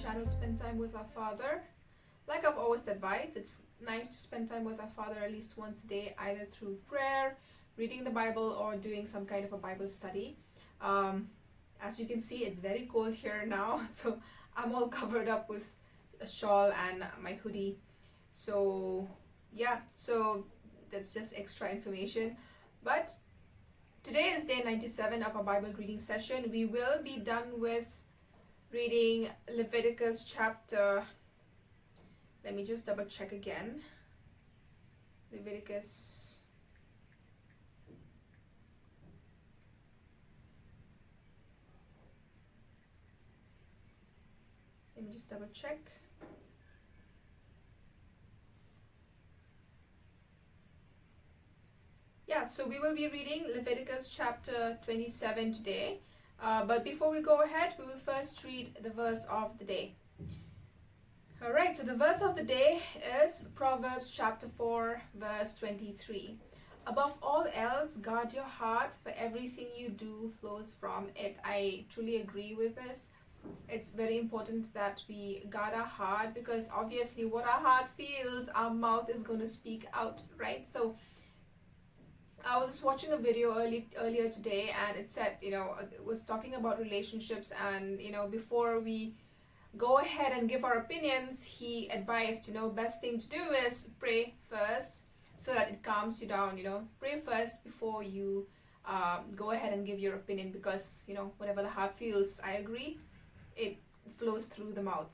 channel Spend Time with Our Father. Like I've always advised, it's nice to spend time with our Father at least once a day, either through prayer, reading the Bible, or doing some kind of a Bible study. As you can see, it's very cold here now, so I'm all covered up with a shawl and my hoodie. So yeah, so that's just extra information. But today is day 97 of our Bible reading session. We will be done with reading Leviticus chapter, let me just double check again. Leviticus, let me just double check. Yeah, so we will be reading Leviticus chapter 27 today. But before we go ahead, we will first read the verse of the day. Alright, so the verse of the day is Proverbs chapter 4, verse 23. Above all else, guard your heart, for everything you do flows from it. I truly agree with this. It's very important that we guard our heart, because obviously what our heart feels, our mouth is going to speak out, right? So I was just watching a video earlier today, and it said, it was talking about relationships, and before we go ahead and give our opinions, he advised, best thing to do is pray first, so that it calms you down. Pray first before you go ahead and give your opinion, because whatever the heart feels, I agree, it flows through the mouth.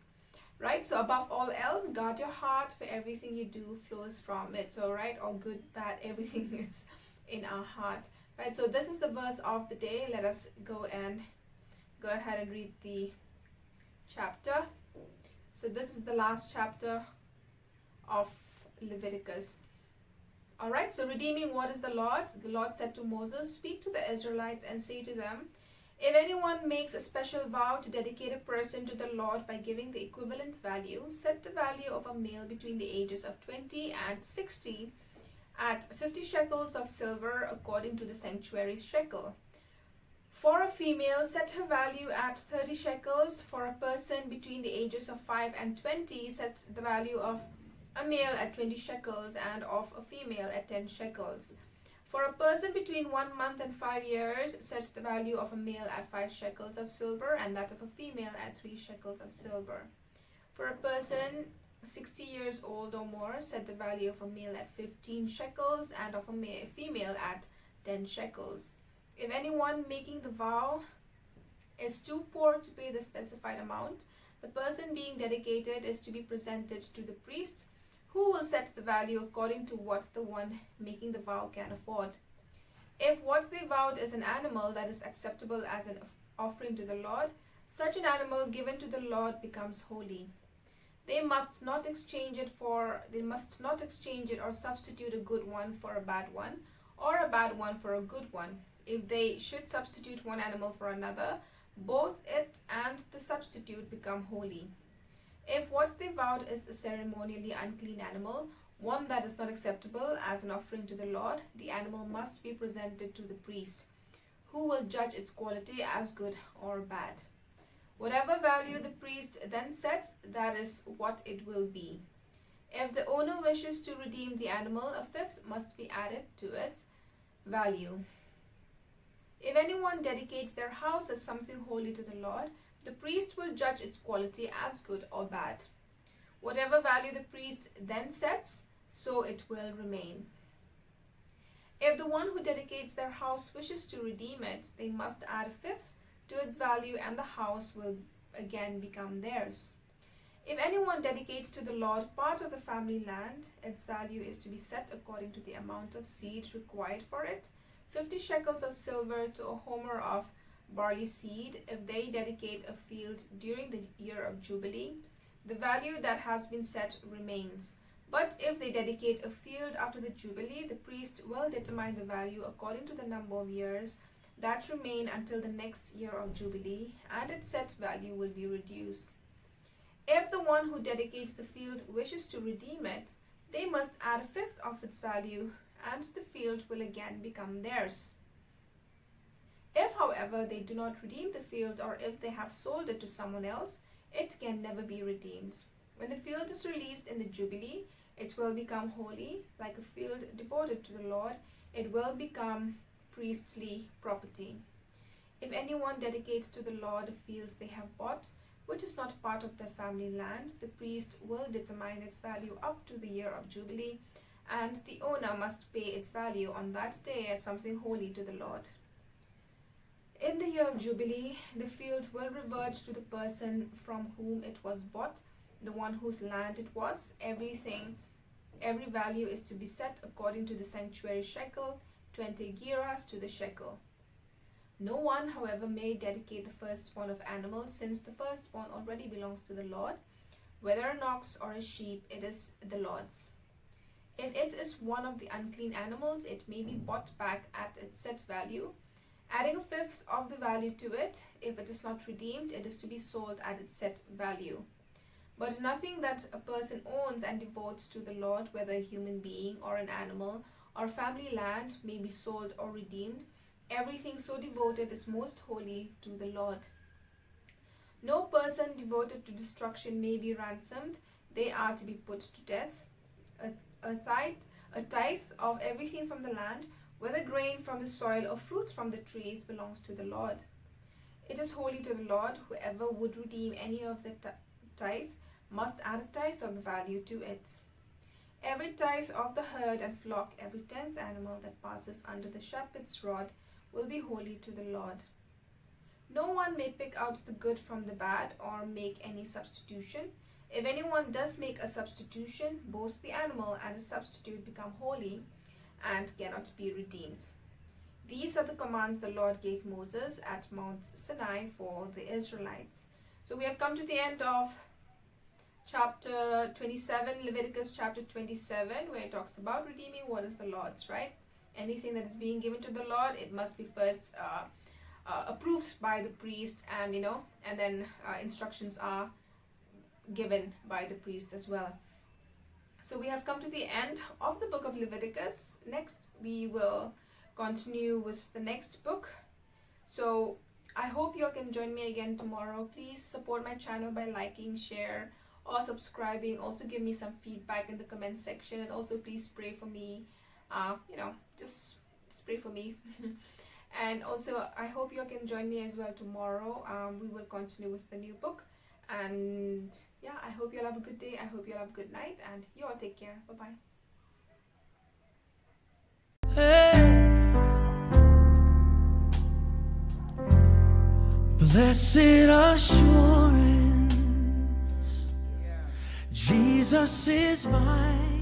Right, so above all else, guard your heart, for everything you do flows from it. So right, all good, bad, everything is in our heart. Right, so this is the verse of the day. Let us go ahead and read the chapter. So this is the last chapter of Leviticus. Alright, so redeeming what is the Lord's. The Lord said to Moses, speak to the Israelites and say to them, if anyone makes a special vow to dedicate a person to the Lord by giving the equivalent value, set the value of a male between the ages of 20 and 60 at 50 shekels of silver according to the sanctuary's shekel. For a female, set her value at 30 shekels. For a person between the ages of 5 and 20, set the value of a male at 20 shekels and of a female at 10 shekels. For a person between 1 month and 5 years, set the value of a male at 5 shekels of silver and that of a female at 3 shekels of silver. For a person 60 years old or more, set the value of a male at 15 shekels and of a female at 10 shekels. If anyone making the vow is too poor to pay the specified amount, the person being dedicated is to be presented to the priest, who will set the value according to what the one making the vow can afford. If what they vowed is an animal that is acceptable as an offering to the Lord, such an animal given to the Lord becomes holy. They must not exchange it or substitute a good one for a bad one, or a bad one for a good one. If they should substitute one animal for another, both it and the substitute become holy. If what they vowed is a ceremonially unclean animal, one that is not acceptable as an offering to the Lord, the animal must be presented to the priest, who will judge its quality as good or bad. Whatever value the priest then sets, that is what it will be. If the owner wishes to redeem the animal, a fifth must be added to its value. If anyone dedicates their house as something holy to the Lord, the priest will judge its quality as good or bad. Whatever value the priest then sets, so it will remain. If the one who dedicates their house wishes to redeem it, they must add a fifth to its value, and the house will again become theirs. If anyone dedicates to the Lord part of the family land, its value is to be set according to the amount of seed required for it, 50 shekels of silver to a homer of barley seed. If they dedicate a field during the year of Jubilee, the value that has been set remains. But if they dedicate a field after the Jubilee, the priest will determine the value according to the number of years that remain until the next year of Jubilee, and its set value will be reduced. If the one who dedicates the field wishes to redeem it, they must add a fifth of its value, and the field will again become theirs. If, however, they do not redeem the field, or if they have sold it to someone else, it can never be redeemed. When the field is released in the Jubilee, it will become holy, like a field devoted to the Lord. It will become priestly property. If anyone dedicates to the Lord a field they have bought, which is not part of their family land, the priest will determine its value up to the year of Jubilee, and the owner must pay its value on that day as something holy to the Lord. In the year of Jubilee, the field will revert to the person from whom it was bought, the one whose land it was. Every value is to be set according to the sanctuary shekel, 20 gerahs to the shekel. No one, however, may dedicate the firstborn of animals, since the firstborn already belongs to the Lord. Whether an ox or a sheep, it is the Lord's. If it is one of the unclean animals, it may be bought back at its set value, adding a fifth of the value to it. If it is not redeemed, it is to be sold at its set value. But nothing that a person owns and devotes to the Lord, whether a human being or an animal or family land, may be sold or redeemed. Everything so devoted is most holy to the Lord. No person devoted to destruction may be ransomed. They are to be put to death. A tithe of everything from the land, whether grain from the soil or fruits from the trees, belongs to the Lord. It is holy to the Lord. Whoever would redeem any of the tithe must add a tithe of the value to it. Every tithe of the herd and flock, every 10th animal that passes under the shepherd's rod, will be holy to the Lord. No one may pick out the good from the bad or make any substitution. If anyone does make a substitution, both the animal and the substitute become holy and cannot be redeemed. These are the commands the Lord gave Moses at Mount Sinai for the Israelites. So we have come to the end of chapter 27, Leviticus chapter 27, where it talks about redeeming what is the Lord's, right? Anything that is being given to the Lord, it must be first approved by the priest, and then instructions are given by the priest as well. So we have come to the end of the book of Leviticus. Next we will continue with the next book. So I hope you all can join me again tomorrow. Please support my channel by liking, share, or subscribing. Also give me some feedback in the comment section, and also please pray for me. Just pray for me. And also I hope you all can join me as well tomorrow. We will continue with the new book. And yeah, I hope you all have a good day. I hope you all have a good night, and you all take care. Bye bye. Blessed assurance, Jesus is mine.